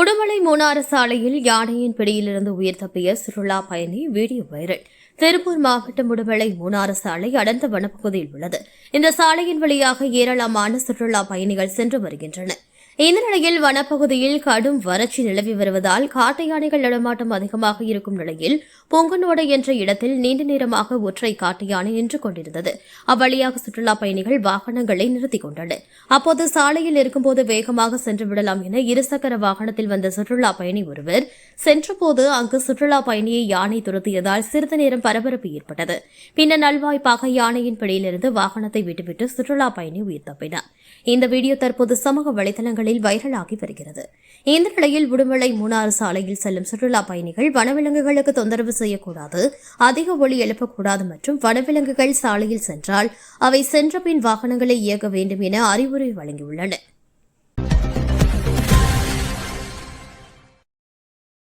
உடுமலை மூணாறு சாலையில் யானையின் பிடியிலிருந்து உயிர் தப்பிய சுற்றுலா பயணி வீடியோ வைரல். திருப்பூர் மாவட்டம் உடுமலை மூணாறு சாலை அடர்ந்த வனப்பகுதியில் உள்ளது. இந்த சாலையின் வழியாக ஏராளமான சுற்றுலா பயணிகள் சென்று வருகின்றனர். இந்த நிலையில் வனப்பகுதியில் கடும் வறட்சி நிலவி வருவதால் காட்டு யானைகள் நடமாட்டம் அதிகமாக இருக்கும் நிலையில் பொங்கனோடு என்ற இடத்தில் நீண்ட நேரமாக ஒற்றை காட்டு யானை நின்று கொண்டிருந்தது. அவ்வழியாக சுற்றுலா பயணிகள் வாகனங்களை நிறுத்திக் கொண்டனர். அப்போது சாலையில் இருக்கும்போது வேகமாக சென்று விடலாம் என இருசக்கர வாகனத்தில் வந்த சுற்றுலா பயணி ஒருவர் சென்றபோது அங்கு சுற்றுலா பயணியை யானை துரத்தியதால் சிறிது நேரம் பரபரப்பு ஏற்பட்டது. பின்னர் நல்வாய்ப்பாக யானையின் பிடியிலிருந்து வாகனத்தை விட்டுவிட்டு சுற்றுலா பயணி உயிர் தப்பினார். இந்த வீடியோ தற்போது சமூக வலைதளங்களில் வைரலாகி வருகிறது. இந்த நிலையில் உடுமலை மூணாறு சாலையில் செல்லும் சுற்றுலா பயணிகள் வனவிலங்குகளுக்கு தொந்தரவு செய்யக்கூடாது, அதிக ஒலி எழுப்பக்கூடாது மற்றும் வனவிலங்குகள் சாலையில் சென்றால் அவை சென்ற பின் வாகனங்களை இயக்க வேண்டும் என அறிவுரை வழங்கியுள்ளனர்.